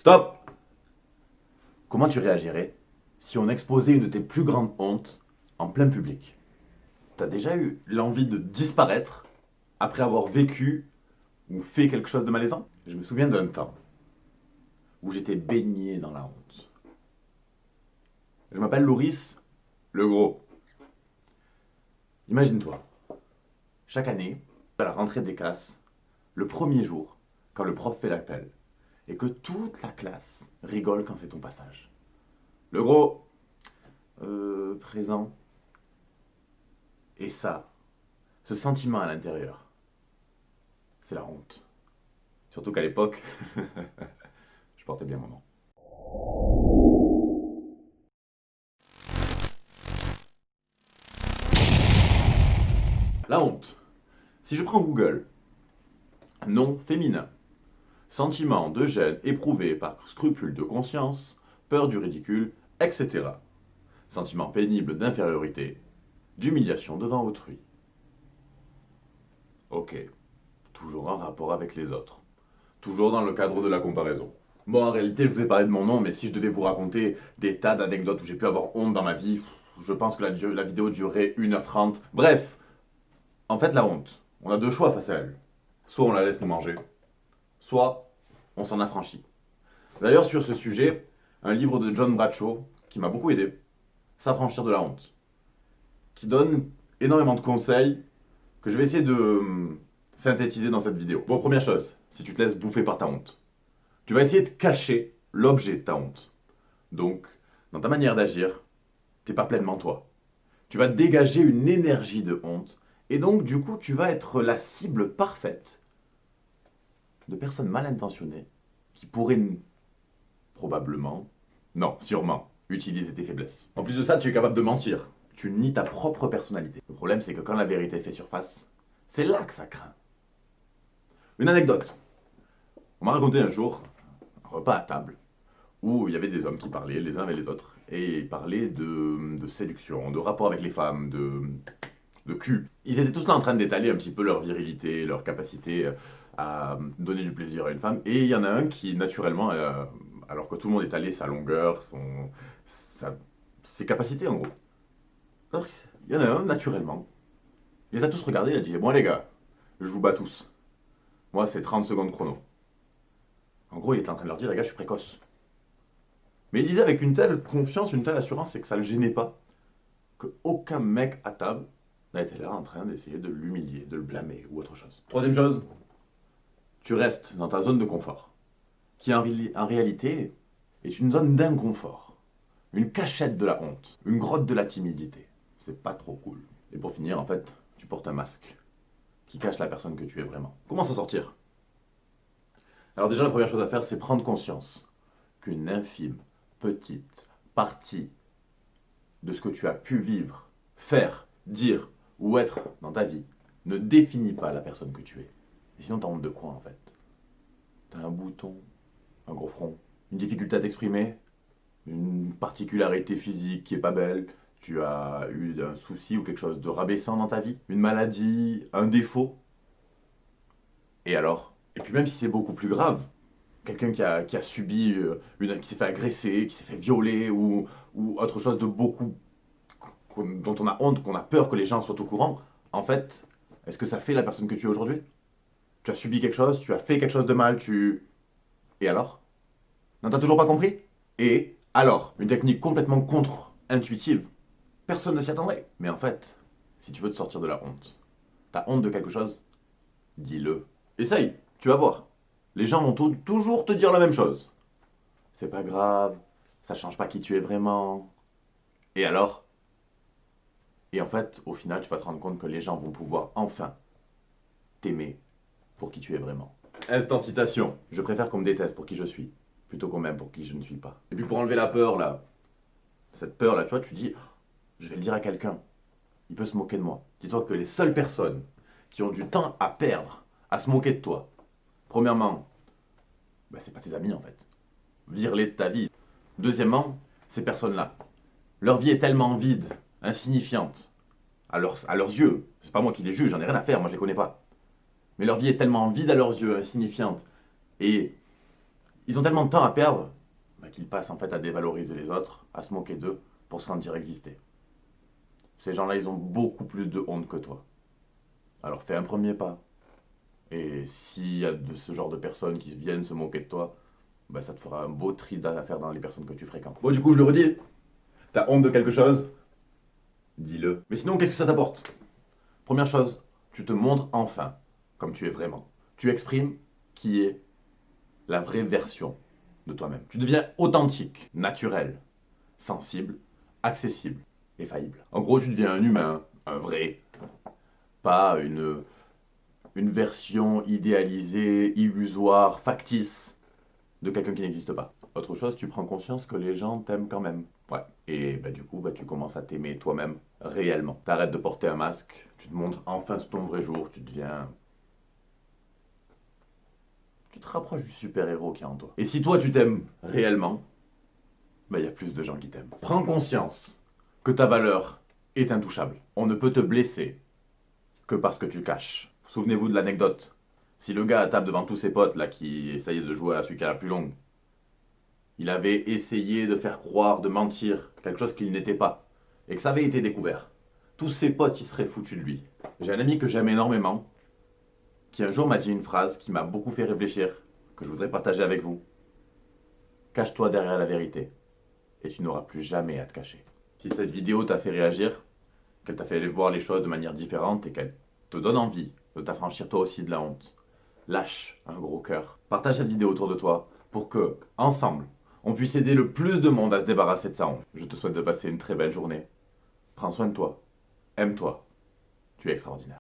Stop! Comment tu réagirais si on exposait une de tes plus grandes hontes en plein public? T'as déjà eu l'envie de disparaître après avoir vécu ou fait quelque chose de malaisant? Je me souviens d'un temps où j'étais baigné dans la honte. Je m'appelle Loris le Gros. Imagine-toi, chaque année, à la rentrée des classes, le premier jour, quand le prof fait l'appel, et que toute la classe rigole quand c'est ton passage. Le Gros, présent. Et ça, ce sentiment à l'intérieur, c'est la honte. Surtout qu'à l'époque, je portais bien mon nom. La honte. Si je prends Google, nom féminin, sentiment de gêne éprouvé par scrupule de conscience, peur du ridicule, etc. Sentiment pénible d'infériorité, d'humiliation devant autrui. Ok, toujours en rapport avec les autres. Toujours dans le cadre de la comparaison. Bon, en réalité, je vous ai parlé de mon nom, mais si je devais vous raconter des tas d'anecdotes où j'ai pu avoir honte dans ma vie, je pense que la vidéo durerait 1h30. Bref, en fait, la honte, on a deux choix face à elle. Soit on la laisse nous manger, soit on s'en affranchit. D'ailleurs, sur ce sujet, un livre de John Bradshaw, qui m'a beaucoup aidé, S'affranchir de la honte, qui donne énormément de conseils que je vais essayer de synthétiser dans cette vidéo. Bon, première chose, si tu te laisses bouffer par ta honte, tu vas essayer de cacher l'objet de ta honte. Donc, dans ta manière d'agir, t'es pas pleinement toi. Tu vas dégager une énergie de honte, et donc, du coup, tu vas être la cible parfaite de personnes mal intentionnées qui pourraient probablement, non, sûrement, utiliser tes faiblesses. En plus de ça, tu es capable de mentir. Tu nies ta propre personnalité. Le problème, c'est que quand la vérité fait surface, c'est là que ça craint. Une anecdote. On m'a raconté un jour, un repas à table, où il y avait des hommes qui parlaient les uns avec les autres, et ils parlaient de séduction, de rapport avec les femmes, de cul. Ils étaient tous là en train d'étaler un petit peu leur virilité, leur capacité à donner du plaisir à une femme, et il y en a un qui, naturellement, alors que tout le monde étalait sa longueur, ses capacités en gros. Alors, il y en a un, naturellement, il les a tous regardés, il a dit: bon les gars, je vous bats tous. Moi, c'est 30 secondes chrono. En gros, il était en train de leur dire: les gars, je suis précoce. Mais il disait avec une telle confiance, une telle assurance, et que ça le gênait pas, qu'aucun mec à table n'a été là en train d'essayer de l'humilier, de le blâmer ou autre chose. Troisième chose, tu restes dans ta zone de confort, qui en réalité est une zone d'inconfort, une cachette de la honte, une grotte de la timidité. C'est pas trop cool. Et pour finir, en fait, tu portes un masque qui cache la personne que tu es vraiment. Comment s'en sortir? Alors déjà, la première chose à faire, c'est prendre conscience qu'une infime, petite partie de ce que tu as pu vivre, faire, dire ou être dans ta vie ne définit pas la personne que tu es. Et sinon, t'as honte de quoi en fait? T'as un bouton, un gros front, une difficulté à t'exprimer, une particularité physique qui est pas belle, tu as eu un souci ou quelque chose de rabaissant dans ta vie, une maladie, un défaut. Et alors? Et puis même si c'est beaucoup plus grave, quelqu'un qui a subi, qui s'est fait agresser, qui s'est fait violer ou autre chose de beaucoup dont on a honte, qu'on a peur que les gens soient au courant, en fait, est-ce que ça fait la personne que tu es aujourd'hui? Tu as subi quelque chose, tu as fait quelque chose de mal, Et alors? Non, t'as toujours pas compris? Et alors? Une technique complètement contre-intuitive. Personne ne s'y attendrait. Mais en fait, si tu veux te sortir de la honte, t'as honte de quelque chose? Dis-le. Essaye, tu vas voir. Les gens vont toujours te dire la même chose. C'est pas grave, ça change pas qui tu es vraiment. Et alors? Et en fait, au final, tu vas te rendre compte que les gens vont pouvoir enfin t'aimer pour qui tu es vraiment. Instant citation. Je préfère qu'on me déteste pour qui je suis, plutôt qu'on m'aime pour qui je ne suis pas. Et puis pour enlever la peur là, cette peur là, tu vois, tu dis: je vais le dire à quelqu'un, il peut se moquer de moi. Dis-toi que les seules personnes qui ont du temps à perdre à se moquer de toi, premièrement, c'est pas tes amis en fait. Vire-les de ta vie. Deuxièmement, ces personnes-là, leur vie est tellement vide, insignifiante, à leurs yeux. C'est pas moi qui les juge, j'en ai rien à faire, moi je les connais pas. Mais leur vie est tellement vide à leurs yeux, insignifiante, et Ils ont tellement de temps à perdre qu'ils passent en fait à dévaloriser les autres, à se moquer d'eux pour se sentir exister. Ces gens-là, ils ont beaucoup plus de honte que toi. Alors fais un premier pas. Et s'il y a de ce genre de personnes qui viennent se moquer de toi, bah, ça te fera un beau tri à faire dans les personnes que tu fréquentes. Bon, du coup, je le redis. T'as honte de quelque chose? Dis-le. Mais sinon, qu'est-ce que ça t'apporte? Première chose, tu te montres enfin comme tu es vraiment. Tu exprimes qui est la vraie version de toi-même. Tu deviens authentique, naturel, sensible, accessible et faillible. En gros, tu deviens un humain, un vrai, pas une version idéalisée, illusoire, factice de quelqu'un qui n'existe pas. Autre chose, tu prends conscience que les gens t'aiment quand même. Ouais. Et bah, du coup, bah, tu commences à t'aimer toi-même réellement. T'arrêtes de porter un masque, tu te montres enfin sous ton vrai jour, tu deviens... Tu te rapproches du super-héros qui est en toi. Et si toi, tu t'aimes réellement, bah, y a plus de gens qui t'aiment. Prends conscience que ta valeur est intouchable. On ne peut te blesser que parce que tu caches. Souvenez-vous de l'anecdote. Si le gars tape devant tous ses potes là qui essayaient de jouer à celui qui a la plus longue, il avait essayé de faire croire, de mentir, quelque chose qu'il n'était pas, et que ça avait été découvert. Tous ses potes, ils seraient foutus de lui. J'ai un ami que j'aime énormément, qui un jour m'a dit une phrase qui m'a beaucoup fait réfléchir, que je voudrais partager avec vous. Cache-toi derrière la vérité, et tu n'auras plus jamais à te cacher. Si cette vidéo t'a fait réagir, qu'elle t'a fait voir les choses de manière différente, et qu'elle te donne envie de t'affranchir toi aussi de la honte, lâche un gros cœur. Partage cette vidéo autour de toi, pour que, ensemble, on puisse aider le plus de monde à se débarrasser de sa honte. Je te souhaite de passer une très belle journée. Prends soin de toi. Aime-toi. Tu es extraordinaire.